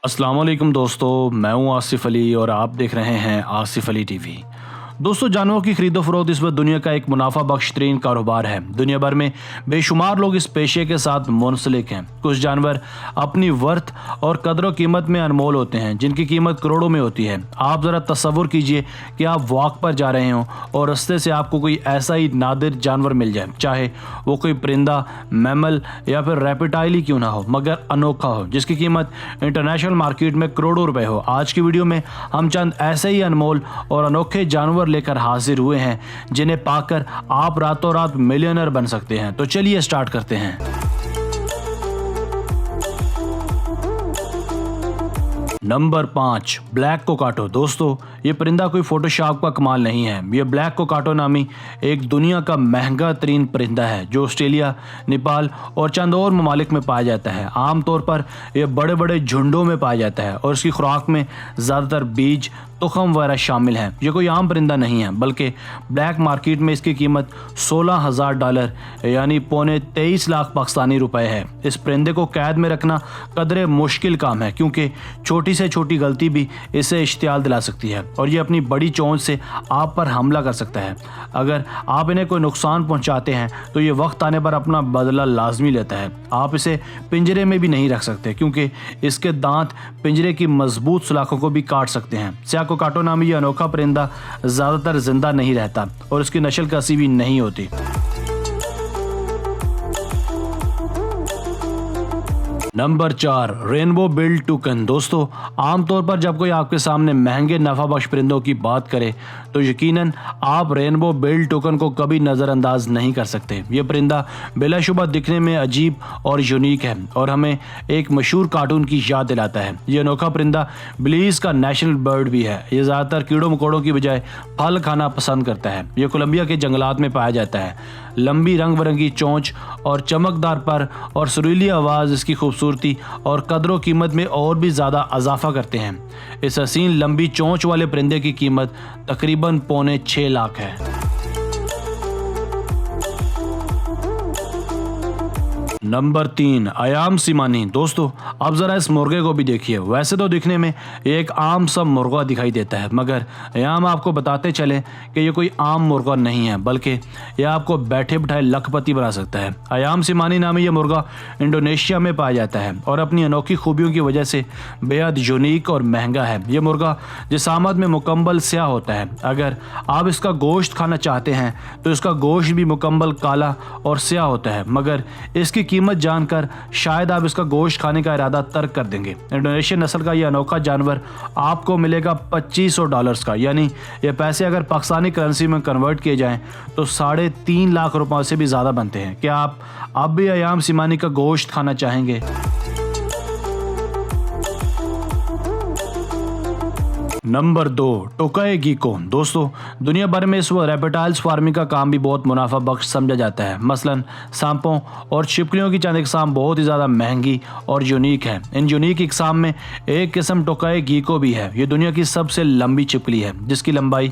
अस्सलाम वालेकुम दोस्तों, मैं हूं आसिफ अली और आप देख रहे हैं आसिफ अली टीवी। दोस्तों, जानवरों की खरीदो फरोख्त इस वक्त दुनिया का एक मुनाफा बख्श तरीन कारोबार है। दुनिया भर में बेशुमार लोग इस पेशे के साथ मुंसलिक हैं। कुछ जानवर अपनी वर्थ और कदर कीमत में अनमोल होते हैं, जिनकी कीमत करोड़ों में होती है। आप ज़रा तसव्वुर कीजिए कि आप वॉक पर जा रहे हों और रास्ते से आपको कोई ऐसा ही नादिर जानवर मिल जाए, चाहे वो कोई परिंदा, मैमल या फिर रेप्टाइल ही क्यों ना हो, मगर अनोखा हो, जिसकी कीमत इंटरनेशनल मार्केट में करोड़ों रुपए हो। आज की वीडियो में हम चंद ऐसे ही अनमोल और अनोखे जानवर लेकर हाजिर हुए हैं जिन्हें पाकर आप रातों रात मिलियनर बन सकते हैं। तो चलिए स्टार्ट करते हैं। Number 5, black cockatoo. दोस्तों, ये परिंदा कोई फोटोशॉप का कमाल नहीं है। ये ब्लैक कोकाटो नामी एक दुनिया का महंगा तरीन परिंदा है जो ऑस्ट्रेलिया, नेपाल और चंद और ममालिक में पाया जाता है। आमतौर पर यह बड़े बड़े झुंडों में पाया जाता है और इसकी खुराक में ज़्यादातर बीज, तुखम वगैरह शामिल हैं। ये कोई आम परिंदा नहीं है, बल्कि ब्लैक मार्केट में इसकी कीमत $16,000 यानी पौने 23 लाख पाकिस्तानी रुपए है। इस परिंदे को कैद में रखना कदरे मुश्किल काम है, क्योंकि छोटी से छोटी गलती भी इसे इश्तियाल दिला सकती है और ये अपनी बड़ी चोंच से आप पर हमला कर सकता है। अगर आप इन्हें कोई नुकसान पहुंचाते हैं तो ये वक्त आने पर अपना बदला लाजमी लेता है। आप इसे पिंजरे में भी नहीं रख सकते, क्योंकि इसके दांत पिंजरे की मजबूत सलाखों को भी काट सकते हैं। कोकाटो नामी ये अनोखा परिंदा ज्यादातर जिंदा नहीं रहता और इसकी नस्ल कसी भी नहीं होती। Number 4, rainbow build टूकन। दोस्तों, आमतौर पर जब कोई आपके सामने महंगे नफा बख्श परिंदों की बात करे तो यकीनन आप रेनबो बिल्ड टूकन को कभी नज़रअंदाज नहीं कर सकते। ये परिंदा बिलाशुबा दिखने में अजीब और यूनिक है और हमें एक मशहूर कार्टून की याद दिलाता है। ये अनोखा परिंदा बिलीज का नेशनल बर्ड भी है। ये ज़्यादातर कीड़ों मकोड़ों की बजाय फल खाना पसंद करता है। ये कोलंबिया के जंगलात में पाया जाता है। लंबी रंग बिरंगी चोंच और चमकदार पर और सुरीली आवाज़ इसकी खूबसूरती और कदरों कीमत में और भी ज़्यादा इजाफा करते हैं। इस हसीन लंबी चोंच वाले परिंदे की कीमत तकरीबन पौने 6 लाख है। नंबर 3, अयाम सिमानी। दोस्तों, अब ज़रा इस मुर्गे को भी देखिए। वैसे तो दिखने में ये एक आम सा मुर्गा दिखाई देता है, मगर अयाम आपको बताते चले कि ये कोई आम मुर्गा नहीं है, बल्कि यह आपको बैठे बिठाए लखपति बना सकता है। अयाम सिमानी नामी यह मुर्गा इंडोनेशिया में पाया जाता है और अपनी अनोखी खूबियों की वजह से बेहद यूनिक और महंगा है। यह मुर्गा जिसामत में मुकम्मल स्याह होता है। अगर आप इसका गोश्त खाना चाहते हैं तो इसका गोश्त भी मुकम्मल काला और स्याह होता है, मगर इसकी कीमत जानकर शायद आप इसका गोश्त खाने का इरादा तर्क कर देंगे। इंडोनेशियन नस्ल का यह अनोखा जानवर आपको मिलेगा $2500 का, यानी ये पैसे अगर पाकिस्तानी करेंसी में कन्वर्ट किए जाएं तो 3.5 लाख रुपए से भी ज़्यादा बनते हैं। क्या आप अब भी अयाम सिमानी का गोश्त खाना चाहेंगे? नंबर 2, टोकाई गीको। दोस्तों, दुनिया भर में इस वक्त रेप्टाइल्स फार्मिंग का काम भी बहुत मुनाफा बख्श समझा जाता है। मसलन सांपों और छिपकलियों की चंद इकसाम बहुत ही ज़्यादा महंगी और यूनिक है। इन यूनिक इकसाम में एक किस्म टोकाई गीको भी है। ये दुनिया की सबसे लंबी छिपकली है, जिसकी लंबाई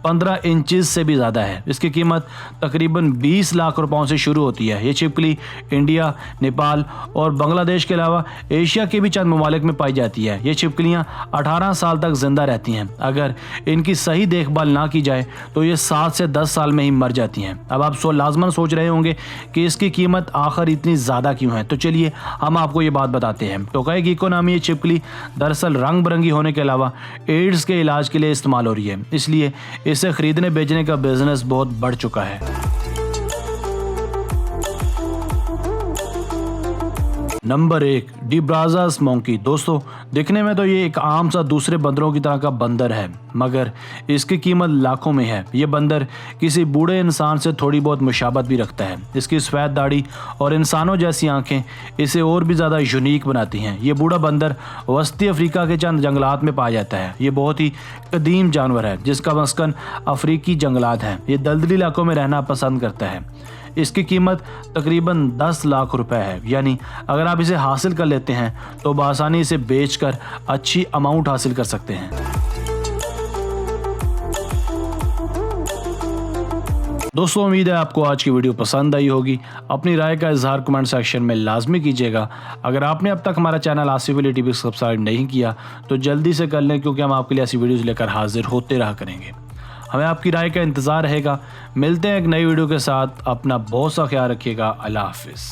15 इंचेस से भी ज़्यादा है। इसकी कीमत तकरीबन 20 लाख रुपयों से शुरू होती है। ये छिपकली इंडिया, नेपाल और बांग्लादेश के अलावा एशिया के भी चंद ममालिक में पाई जाती है। ये छिपकलियाँ 18 साल तक जिंदा रहती हैं। अगर इनकी सही देखभाल ना की जाए तो ये 7 से 10 साल में ही मर जाती हैं। अब आप लाजमन सोच रहे होंगे कि इसकी कीमत आखिर इतनी ज़्यादा क्यों है, तो चलिए हम आपको ये बात बताते हैं। टोकाई गीको नामी ये छिपकली दरअसल रंग बिरंगी होने के अलावा एड्स के इलाज के लिए इस्तेमाल हो रही है, इसलिए इसे खरीदने बेचने का बिजनेस बहुत बढ़ चुका है। Number 1, De Brazza's monkey. दोस्तों, दिखने में तो ये एक आम सा दूसरे बंदरों की तरह का बंदर है, मगर इसकी कीमत लाखों में है। ये बंदर किसी बूढ़े इंसान से थोड़ी बहुत मुशाबत भी रखता है। इसकी सफ़ेद दाढ़ी और इंसानों जैसी आंखें इसे और भी ज़्यादा यूनिक बनाती हैं। ये बूढ़ा बंदर वस्ती अफ्रीका के चंद जंगलात में पाया जाता है। ये बहुत ही कदीम जानवर है जिसका मस्कन अफ्रीकी जंगलात है। ये दलदली इलाकों में रहना पसंद करता है। इसकी कीमत तकरीबन 10 लाख रुपए है, यानी अगर आप इसे हासिल कर लेते हैं तो बआसानी इसे बेचकर अच्छी अमाउंट हासिल कर सकते हैं। दोस्तों उम्मीद है आपको आज की वीडियो पसंद आई होगी। अपनी राय का इजहार कमेंट सेक्शन में लाजमी कीजिएगा। अगर आपने अब तक हमारा channel Asif Ali TV subscribe नहीं किया तो जल्दी से कर लें, क्योंकि हम आपके लिए ऐसी वीडियोज़ लेकर हाजिर होते रहा करेंगे। हमें आपकी राय का इंतज़ार रहेगा। मिलते हैं एक नई वीडियो के साथ। अपना बहुत सा ख्याल रखिएगा। अल्लाह हाफिज़।